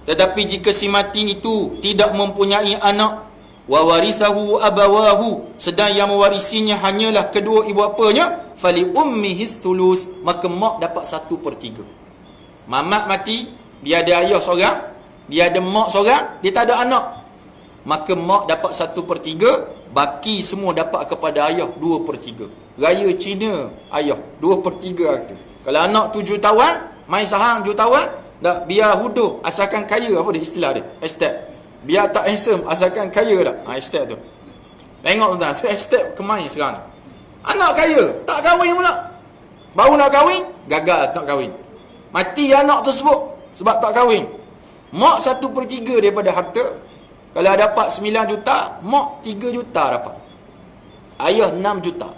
tetapi jika si mati itu tidak mempunyai anak, wa warithahu abawahu, sedang yang mewarisinya hanyalah kedua ibu bapanya, fali ummihi thulus, maka mak dapat 1/3. Mamat mati, dia ada ayah seorang, dia ada mak seorang, dia tak ada anak, maka mak dapat 1/3, baki semua dapat kepada ayah 2/3. Raya Cina ayah 2/3 tu. Kalau anak tu jutawan, main saham jutawan, tak, biar huduh asalkan kaya, apa dia istilah dia, hashtag, biar tak handsome asalkan kaya dah, hashtag tu. Tengok tuan, hashtag kemain sekarang. Anak kaya, tak kahwin pula, baru nak kahwin, gagal tak kahwin, mati anak tersebut sebab tak kahwin. Mak 1/3 daripada harta. Kalau dapat 9 juta, mak 3 juta dapat, ayah 6 juta.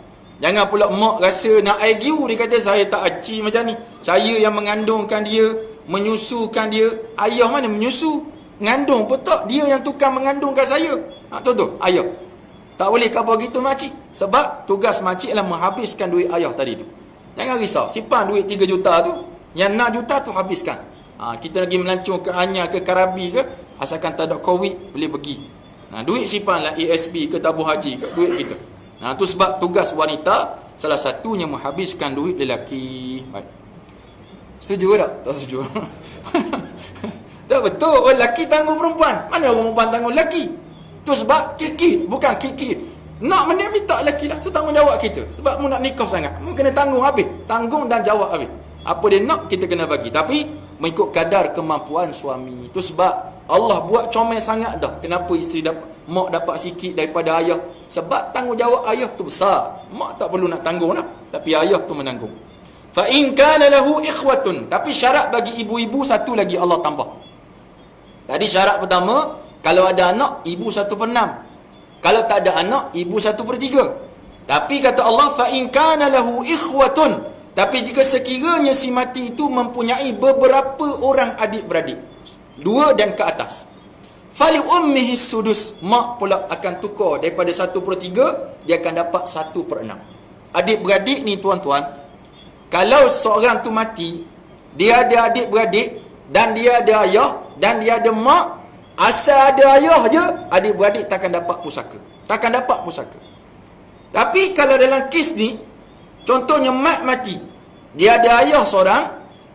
Jangan pula mak rasa nak argue, dia kata saya tak aci macam ni, saya yang mengandungkan dia, menyusukan dia. Ayah mana menyusu, ngandung pun tak, dia yang tukang mengandungkan saya. Tu ayah. Tak boleh kau begitu makcik, sebab tugas makcik adalah menghabiskan duit ayah tadi tu. Jangan risau, simpan duit 3 juta tu, yang 6 juta tu habiskan. Kita lagi melancong ke Anyar ke Karabi ke, asalkan tak ada COVID, boleh pergi. Duit simpanlah ASB ke tabung haji ke, duit kita. Tu sebab tugas wanita salah satunya menghabiskan duit lelaki. Baik. Setuju tak? Tak setuju. Tak betul, orang lelaki tanggung perempuan. Mana orang perempuan tanggung lelaki? Tu sebab kiki, bukan kiki. Nak minta lelaki lah, tu tanggungjawab kita. Sebab mu nak nikah sangat, mu kena tanggung habis. Tanggung dan jawab habis. Apa dia nak, kita kena bagi. Tapi mengikut kadar kemampuan suami. Tu sebab Allah buat comel sangat dah. Kenapa isteri dapat, mak dapat sikit daripada ayah? Sebab tanggungjawab ayah tu besar. Mak tak perlu nak tanggung lah, tapi ayah tu menanggung. Fa in kana lahu ikhwatun, tapi syarat bagi ibu-ibu satu lagi Allah tambah. Tadi syarat pertama, kalau ada anak, ibu 1/6. Kalau tak ada anak, ibu 1/3. Tapi kata Allah, fa in kana lahu ikhwatun, tapi jika sekiranya si mati itu mempunyai beberapa orang adik-beradik, 2 dan ke atas, fali ummihi sudus, mak pula akan tukar daripada 1/3, dia akan dapat 1/6. Adik-beradik ni tuan-tuan, kalau seorang tu mati, dia ada adik-beradik, dan dia ada ayah, dan dia ada mak, asal ada ayah je, adik-beradik takkan dapat pusaka. Takkan dapat pusaka. Tapi kalau dalam kes ni, contohnya mak mati, dia ada ayah seorang,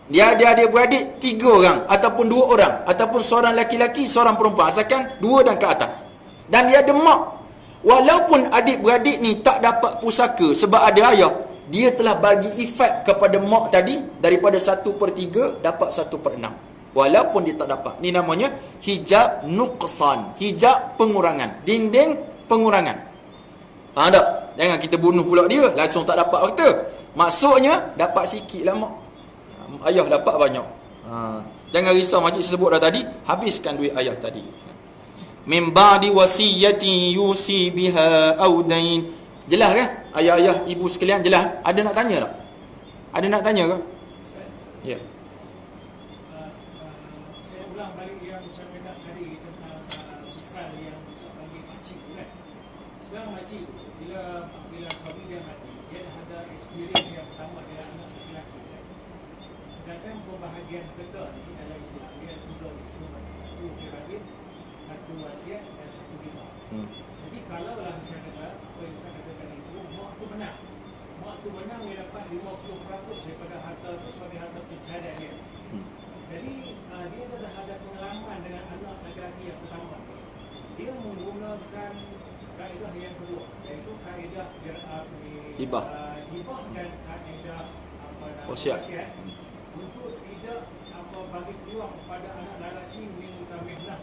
dia ada adik-beradik 3 orang, ataupun 2 orang, ataupun seorang laki-laki, seorang perempuan, asalkan 2 dan ke atas. Dan dia ada mak. Walaupun adik-beradik ni tak dapat pusaka sebab ada ayah, dia telah bagi efek kepada mak tadi, daripada 1/3 dapat 1/6. Walaupun dia tak dapat. Ni namanya hijab nuqsan, hijab pengurangan, dinding pengurangan. Faham tak? Jangan kita bunuh pula dia, langsung tak dapat harta. Maksudnya dapat sikit lah mak, ayah dapat banyak. Jangan risau, makcik sebut dah tadi, habiskan duit ayah tadi. Min ba'di wasiyati yusi biha audain. Jelas kan? Ayah-ayah, ibu sekalian, jelas? Ada nak tanya tak? Ada nak tanya ke? Ya. Saya ulang balik yang saya cakap tadi tentang misal yang bagi makcik tu kan. Sekarang makcik, bila suami dia mati, dia dah ada experience yang pertama dengan anak lelaki kan. Sedangkan pembahagian kedua ni dalam Islam, dia tiga isu, satu firabit, satu wasiat dan satu hibah. Jadi kalaulah saya kata, apa yang saya katakan itu, mak tu menang. Mak tu menang, dia dapat 50% daripada harta tu sebagai harta pencarian dia. Jadi dia dah ada pengalaman dengan anak lelaki yang pertama. Dia menggunakan kaedah yang kedua, iaitu kaedah hibah dan kaedah wasiat, untuk tidak bagi peluang kepada anak lelaki mengutamakan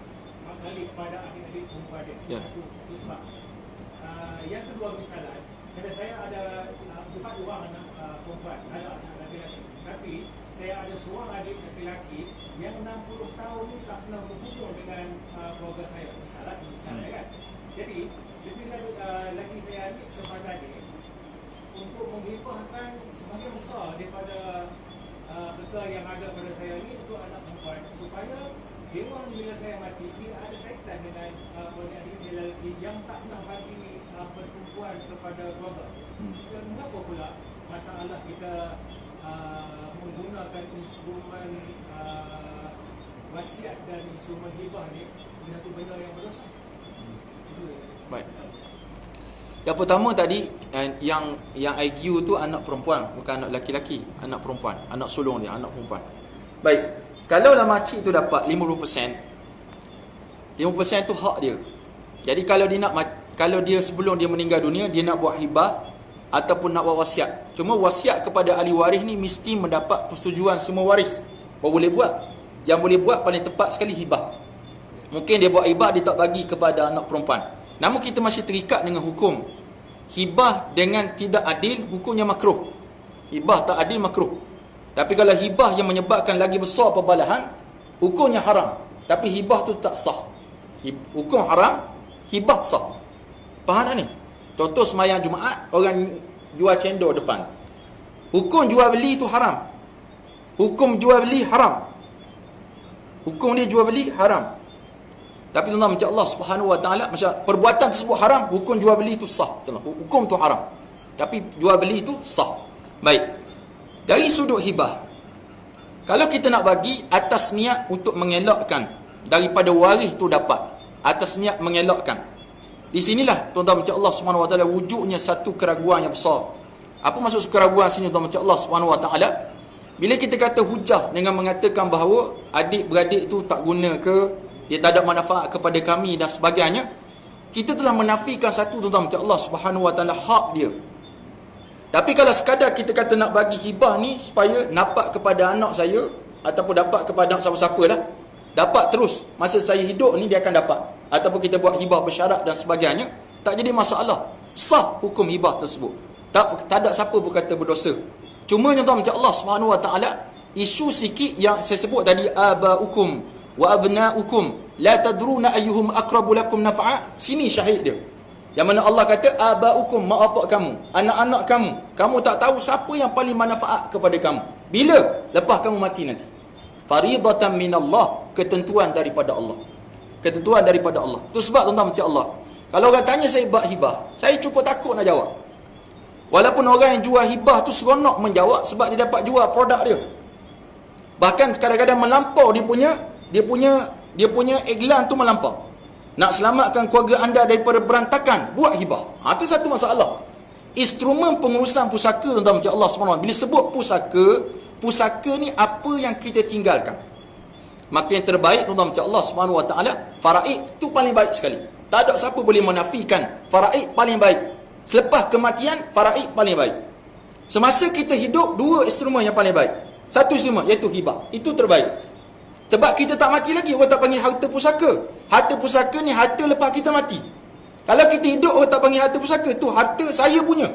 kali kepada adik-adik perempuan dia. Itu sebab. Yang kedua misalnya, kalau saya ada 4 orang anak perempuan, ada anak lelaki, tapi saya ada seorang adik lelaki yang 60 tahun ni tak pernah berhubung dengan keluarga saya. Misalnya kan. Jadi lebih lagi saya ambil kesempatan ini untuk menghibahkan sebahagian besar daripada harta yang ada pada saya ini untuk anak perempuan, supaya dewan bila saya mati tidak ada kaitan dengan adik saya lelaki yang tak pernah bagi pertumpuan kepada keluarga. Dan mengapa pula masalah kita menggunakan instrumen wasiat dan instrumen hibah ni satu benda yang berdosa. Itu. Baik. Yang pertama tadi, yang IQ tu anak perempuan, bukan anak lelaki-lelaki, anak perempuan, anak sulung dia, anak perempuan. Baik. Kalau lah makcik tu dapat 50%, 50% tu hak dia. Jadi kalau dia sebelum dia meninggal dunia, dia nak buat hibah ataupun nak buat wasiat. Cuma wasiat kepada ahli waris ni mesti mendapat persetujuan semua waris. Baru boleh buat. Yang boleh buat paling tepat sekali hibah. Mungkin dia buat hibah, dia tak bagi kepada anak perempuan. Namun kita masih terikat dengan hukum. Hibah dengan tidak adil, hukumnya makruh. Hibah tak adil, makruh. Tapi kalau hibah yang menyebabkan lagi besar perbalahan, hukumnya haram. Tapi hibah tu tak sah. Hukum haram, hibah sah. Faham tak ni? Contoh semayang Jumaat, orang jual cendol depan. Hukum jual beli tu haram. Hukum jual beli haram. Hukum dia jual beli haram. Tapi tuan-tuan, macam Allah Subhanahu Wa Taala, macam perbuatan tersebut haram, hukum jual beli itu sah. Hukum tu haram. Tapi jual beli itu sah. Baik. Dari sudut hibah, kalau kita nak bagi atas niat untuk mengelakkan daripada waris tu dapat, atas niat mengelakkan. Di sinilah tuan-tuan, macam Allah Subhanahu Wa Taala wujudnya satu keraguan yang besar. Apa maksud keraguan sini tuan-tuan, macam Allah Subhanahu Wa Taala? Bila kita kata hujah dengan mengatakan bahawa adik-beradik tu tak guna ke, dia tak ada manfaat kepada kami dan sebagainya, kita telah menafikan satu tuan-tuan, macam Allah Subhanahu Wa Taala hak dia. Tapi kalau sekadar kita kata nak bagi hibah ni supaya dapat kepada anak saya ataupun dapat kepada anak siapa-siapa lah, dapat terus masa saya hidup ni dia akan dapat, ataupun kita buat hibah bersyarat dan sebagainya, tak jadi masalah. Sah hukum hibah tersebut. Tak ada siapa pun kata berdosa. Cuma tuan-tuan, macam Allah Subhanahu Wa Taala, isu sikit yang saya sebut tadi, abaukum wa abnaukum la tadruna ayyuhum aqrabu lakum naf'a, sini syahid dia. Yang mana Allah kata abaukum, mak bapak kamu, anak-anak kamu, kamu tak tahu siapa yang paling manfaat kepada kamu. Bila? Lepas kamu mati nanti. Faridatan minallah, ketentuan daripada Allah. Ketentuan daripada Allah. Itu sebab tuan-tuan, macam Allah, kalau orang tanya saya bab hibah, saya cukup takut nak jawab. Walaupun orang yang jual hibah tu seronok menjawab sebab dia dapat jual produk dia. Bahkan kadang-kadang melampau dia punya iklan tu melampau. Nak selamatkan keluarga anda daripada berantakan, buat hibah. Itu satu masalah. Instrumen pengurusan pusaka tuan-tuan, macam Allah SWT, bila sebut pusaka ni apa yang kita tinggalkan. Maka yang terbaik tuan-tuan, macam Allah SWT, faraid tu paling baik sekali. Tak ada siapa boleh menafikan faraid paling baik. Selepas kematian, faraid paling baik. Semasa kita hidup, dua instrumen yang paling baik. Satu instrumen, iaitu hibah. Itu terbaik. Sebab kita tak mati lagi, orang tak panggil harta pusaka. Harta pusaka ni harta lepas kita mati. Kalau kita hidup, orang tak panggil harta pusaka. Itu harta saya punya.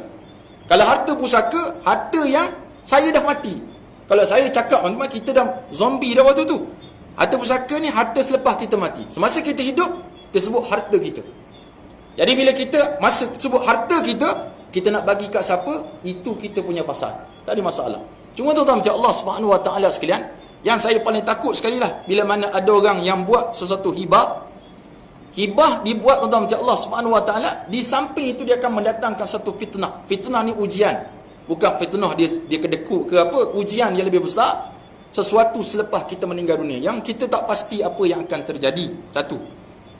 Kalau harta pusaka, harta yang saya dah mati. Kalau saya cakap, teman-teman, kita dah zombie dah waktu tu. Harta pusaka ni harta selepas kita mati. Semasa kita hidup, tersebut harta kita. Jadi bila kita masa sebut harta kita nak bagi kat siapa, itu kita punya pasal. Tak ada masalah. Cuma tuan-tuan, macam Allah Subhanahu Wa Taala sekalian, yang saya paling takut sekali lah, bila mana ada orang yang buat sesuatu hibah. Hibah dibuat tuan-tuan, macam Allah Subhanahu Wa Taala, di samping itu dia akan mendatangkan satu fitnah. Fitnah ni ujian. Bukan fitnah dia kedekut ke apa, ujian yang lebih besar. Sesuatu selepas kita meninggal dunia, yang kita tak pasti apa yang akan terjadi. Satu.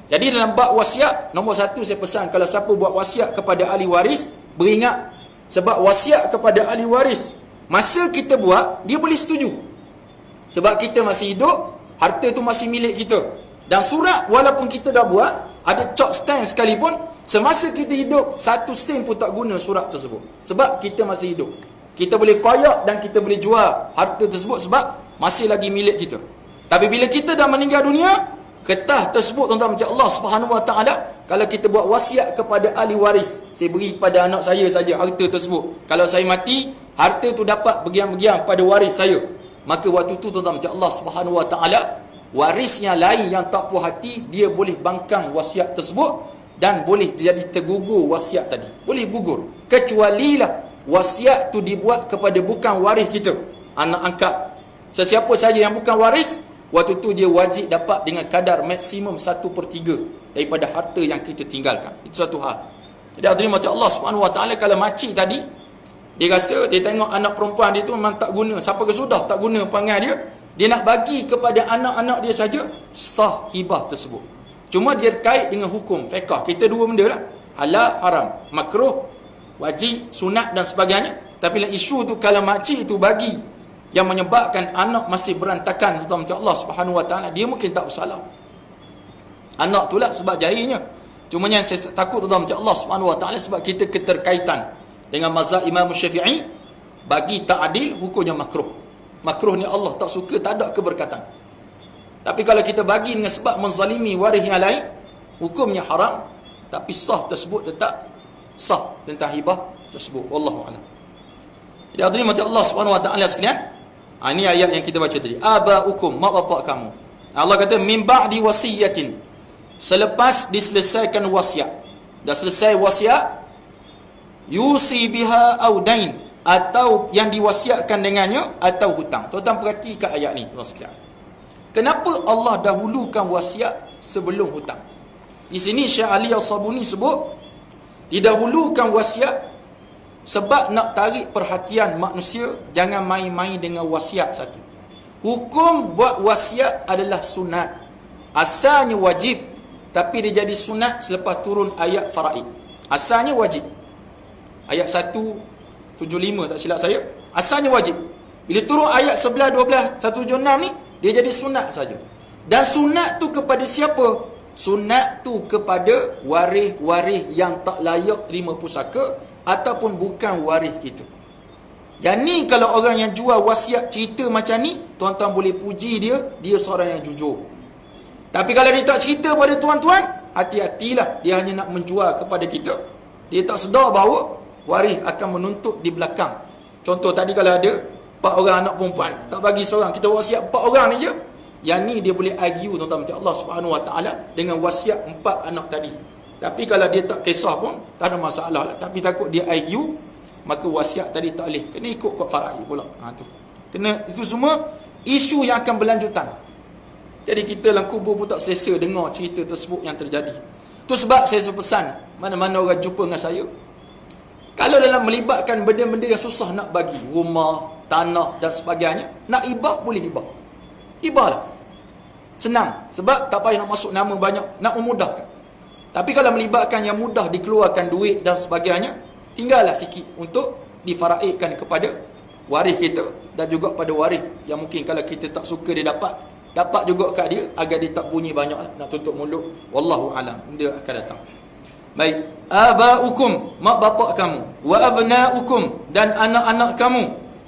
Jadi dalam bab wasiat, nombor satu saya pesan, kalau siapa buat wasiat kepada ahli waris, beringat. Sebab wasiat kepada ahli waris, masa kita buat, dia boleh setuju. Sebab kita masih hidup, harta tu masih milik kita. Dan surat, walaupun kita dah buat, ada chalk stamp sekalipun, semasa kita hidup, satu sen pun tak guna surat tersebut. Sebab kita masih hidup. Kita boleh koyak dan kita boleh jual harta tersebut sebab masih lagi milik kita. Tapi bila kita dah meninggal dunia, kertas tersebut tuan-tuan, macam Allah Subhanahu Wa Taala, kalau kita buat wasiat kepada ahli waris, saya beri kepada anak saya saja harta tersebut. Kalau saya mati, harta tu dapat bagian-bagian pada waris saya. Maka waktu tu tuan-tuan, macam Allah Subhanahu Wa Taala, warisnya lain yang tak puas hati, dia boleh bangkang wasiat tersebut dan boleh jadi tergugur wasiat tadi. Boleh gugur. Kecualilah wasiat tu dibuat kepada bukan waris kita, anak angkat. Sesiapa saja yang bukan waris, waktu tu dia wajib dapat dengan kadar maksimum 1/3 daripada harta yang kita tinggalkan. Itu satu hal. Jadi hadirin mati Allah Subhanahu Wa Taala, kalau makcik tadi dia rasa, dia tengok anak perempuan dia tu memang tak guna, siapa ke sudah tak guna perangai dia nak bagi kepada anak-anak dia saja, sah hibah tersebut. Cuma dia kait dengan hukum fiqh. Kita dua benda lah, halal, haram, makruh, wajib, sunat dan sebagainya. Tapi lah isu tu, kalau makcik tu bagi yang menyebabkan anak masih berantakan, terutama Allah Subhanahu Wa Taala, dia mungkin tak bersalah. Anak tu lah sebab jahilnya. Cuma yang saya takut terutama Allah Subhanahu Wa Taala, sebab kita keterkaitan dengan mazhab Imam Syafi'i, bagi ta'dil hukumnya makruh. Makruh ni Allah tak suka, tak ada keberkatan. Tapi kalau kita bagi dengan sebab menzalimi waris yang lain, hukumnya haram, tapi sah tersebut tetap sah tentang hibah tersebut. Wallahu a'lam. Jadi hadirin mati Allah Subhanahu Wa Taala sekalian, ini ayat yang kita baca tadi. Aba'ukum, mak bapak kamu. Allah kata min ba'di wasiyatin, selepas diselesaikan wasiat. Dah selesai wasiat, yusi biha au dain, atau yang diwasiatkan dengannya, atau hutang. Tuan-tuan perhatikan ayat ni, tuan sekalian. Kenapa Allah dahulukan wasiat sebelum hutang? Di sini Syekh Ali Al-Sabuni sebut didahulukan wasiat sebab nak tarik perhatian manusia jangan main-main dengan wasiat satu. Hukum buat wasiat adalah sunat. Asalnya wajib, tapi dia jadi sunat selepas turun ayat faraid. Asalnya wajib. Ayat 175 tak silap saya, asalnya wajib. Bila turun ayat 11, 12, 176 ni, dia jadi sunat saja. Dan sunat tu kepada siapa? Sunat tu kepada waris-waris yang tak layak terima pusaka ataupun bukan waris kita. Yang ni kalau orang yang jual wasiat cerita macam ni, tuan-tuan boleh puji dia, dia seorang yang jujur. Tapi kalau dia tak cerita pada tuan-tuan, hati-hatilah, dia hanya nak menjual kepada kita. Dia tak sedar bahawa waris akan menuntut di belakang. Contoh tadi, kalau ada 4 orang anak perempuan, tak bagi seorang, kita wasiat 4 orang ni je. Yang ni dia boleh argue tuan-tuan Allah Subhanahu Wa Taala dengan wasiat 4 anak tadi. Tapi kalau dia tak kisah pun tak ada masalah lah. Tapi takut dia argue, maka wasiat tadi tak boleh. Kena ikut kot faraid pula. Tu. Kena, itu semua isu yang akan berlanjutan. Jadi kita dalam kubur pun tak selesa dengar cerita tersebut yang terjadi. Tu sebab saya pesan, mana-mana orang jumpa dengan saya, kalau dalam melibatkan benda-benda yang susah nak bagi, rumah, tanah dan sebagainya, nak hibah, boleh hibah. Hibahlah. Senang. Sebab tak payah nak masuk nama banyak, nak memudahkan. Tapi kalau melibatkan yang mudah, dikeluarkan duit dan sebagainya, tinggallah sikit untuk difaraidkan kepada waris kita, dan juga pada waris yang mungkin kalau kita tak suka dia dapat juga kat dia, agar dia tak bunyi banyak nak tutup mulut. Wallahu alam, dia akan datang. Baik, aba'ukum, mak bapak kamu, wa abna'ukum, dan anak-anak kamu,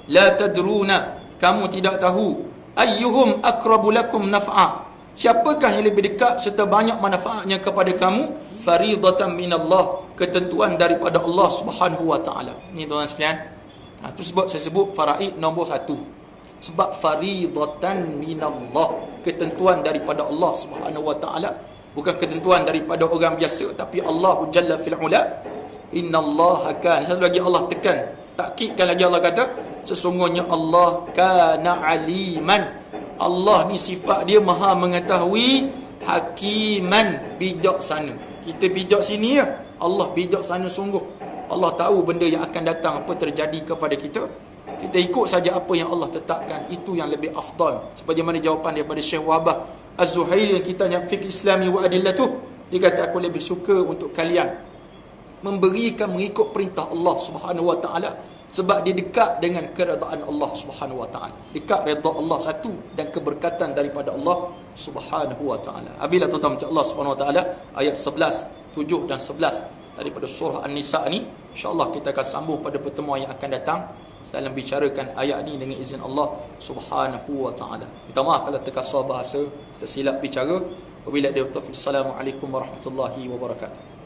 la tadruna, kamu tidak tahu, ayyuhum aqrabu lakum naf'a, siapakah yang lebih dekat serta banyak manfaatnya kepada kamu, faridatan minallah, ketentuan daripada Allah Subhanahu Wa Taala. Ni tuan-tuan sekalian, itu sebab saya sebut faraid nombor 1. Sebab faridatan minallah, ketentuan daripada Allah Subhanahu Wa Taala, bukan ketentuan daripada orang biasa, tapi Allah Jalla fil Ula, innallaha kana, satu lagi Allah tekan, takkidkan lagi, Allah kata sesungguhnya Allah kana aliman, Allah ni sifat dia maha mengetahui, hakiman, bijaksana. Kita bijak sini ya, Allah bijaksana sungguh. Allah tahu benda yang akan datang, apa terjadi kepada kita. Kita ikut saja apa yang Allah tetapkan, itu yang lebih afdal. Seperti mana jawapan daripada Syekh Wahbah Az-Zuhaili yang kita yang fiqh Islami wa adillatuh, dia kata aku lebih suka untuk kalian mengikut perintah Allah Subhanahu Wa Taala, sebab dia dekat dengan keredaan Allah Subhanahu Wa Taala, dekat redha Allah satu, dan keberkatan daripada Allah Subhanahu Wa Taala. Apabila tuan-tuan Allah Subhanahu Wa Taala ayat 11, 7 dan 11 daripada surah An-Nisa ni, insya-Allah kita akan sambung pada pertemuan yang akan datang dalam bicarakan ayat ni dengan izin Allah Subhanahu Wa Taala. Minta maaf kalau terkasar bahasa, tersilap bicara. Wabillahi taufiq. Assalamualaikum warahmatullahi wabarakatuh.